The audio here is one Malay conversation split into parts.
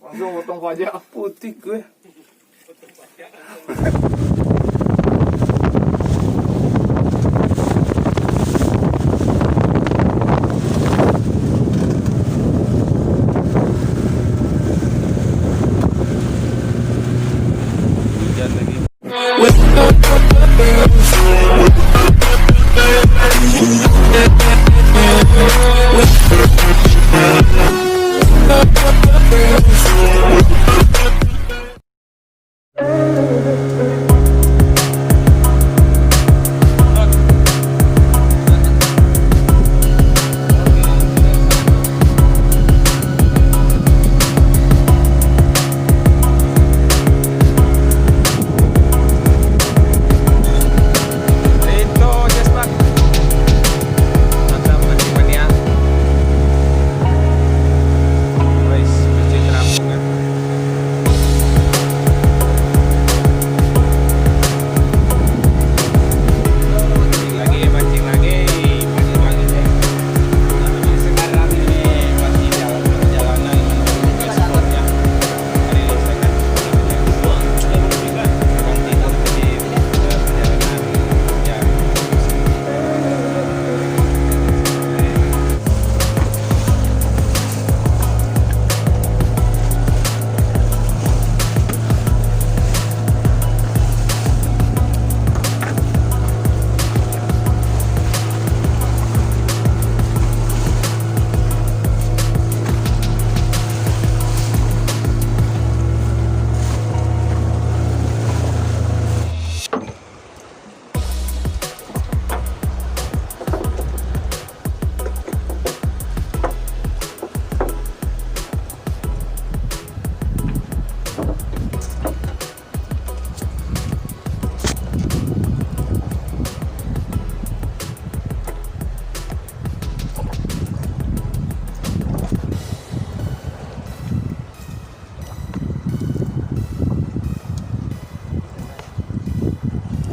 Langsung potong pajak putih gue. Hujan lagi.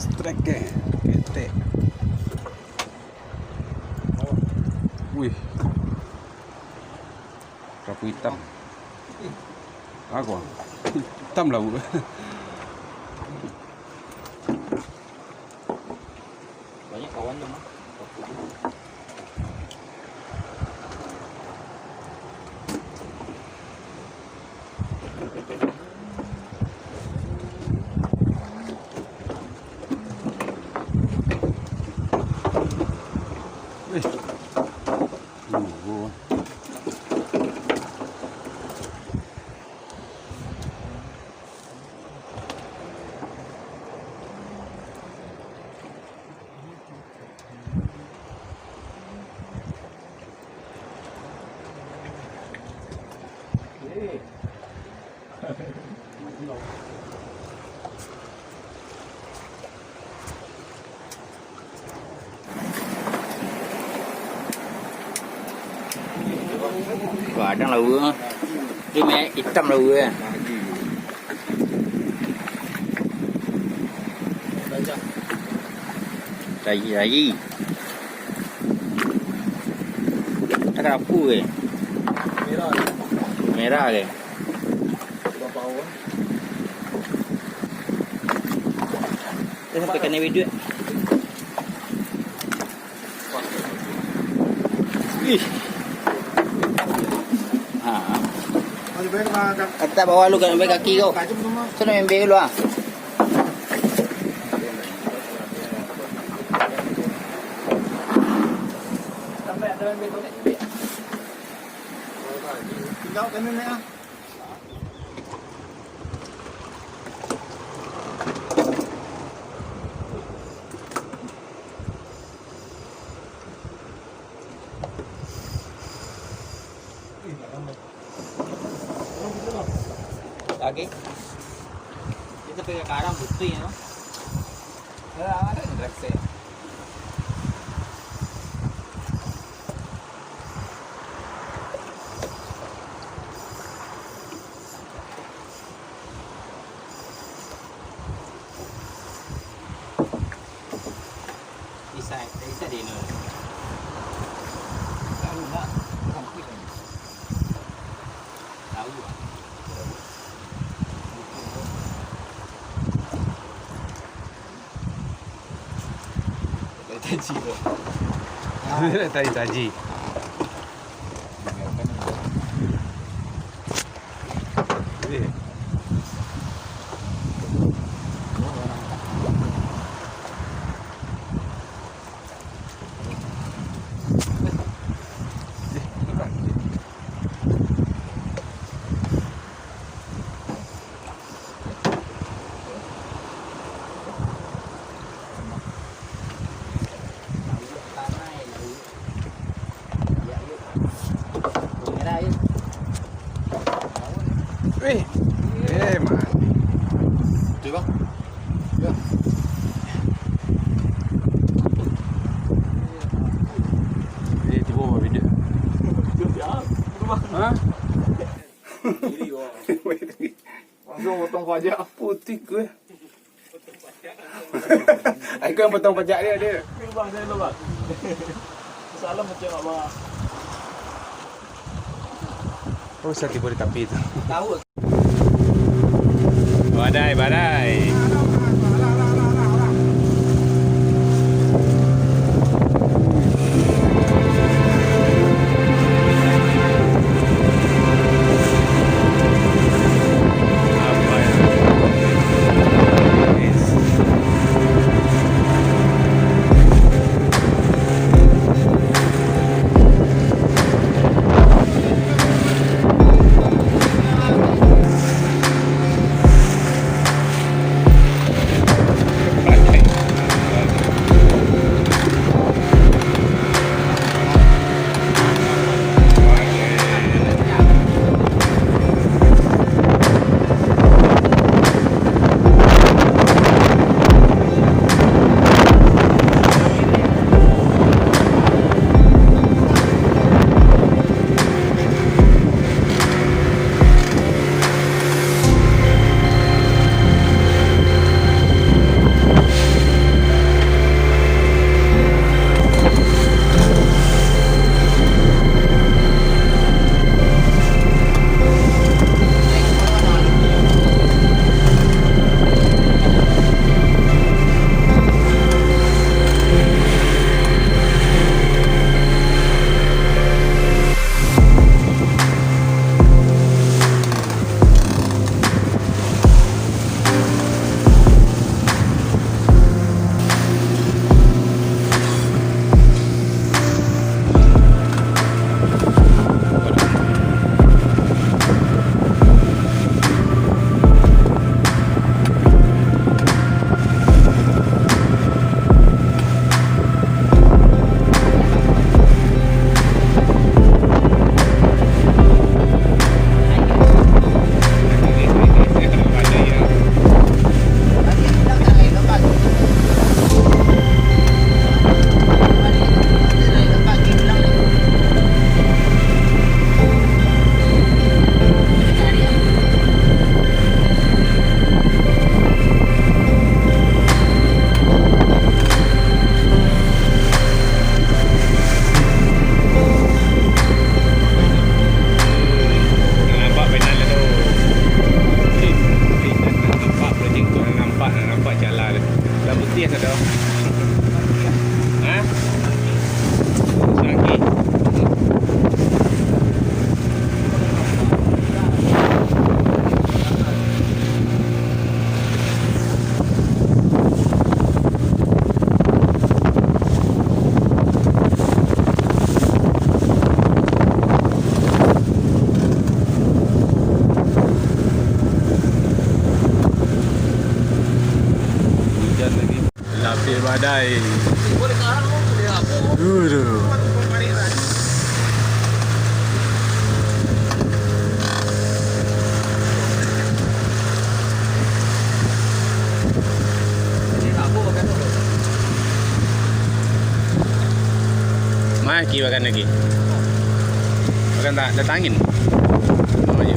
Strike kete. Wih, rapu hitam. Aku hitam lah bu. banyak kawannya mah. Kadang lauk tu meh hitam lauk kan. Lagi. Tak ada apa ke? Merah ke? Kita sampai kena video. Ih. Kita bawa lu kan ambil kaki kau. Sana ambil lu ah. Sampai ada ambil tu ni. Tinggal kan ni ah. Lagi kita pakai karang putih ya, ada dragse. Bisa di mana? Lalu nak sampai kan? Tadi taji. Wih, man. Cuy bang. Tiba apa video? Hah? Langsung potong pajak. Putih gue. Aku yang potong pajak dia. Bang, saya dulu bang. Salam macam apa bang? Oh, saya tiba di tepi itu. Tahu. Badai, badai. Apa ya? badai. Aduh. Maki makan lagi. Makan tak datangin. Oh ya.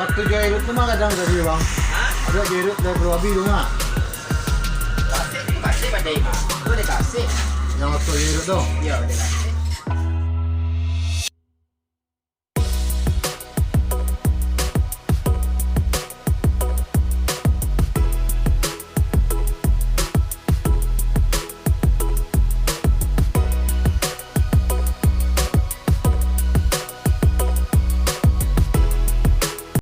Waktu Jln tu mah kadang tadi bang. Ada Jln dah keluar habis tu mah. Kasih tu kasih pada Ibu. Tu dia kasih. Yang waktu Jln tu. Ya, dia kasih.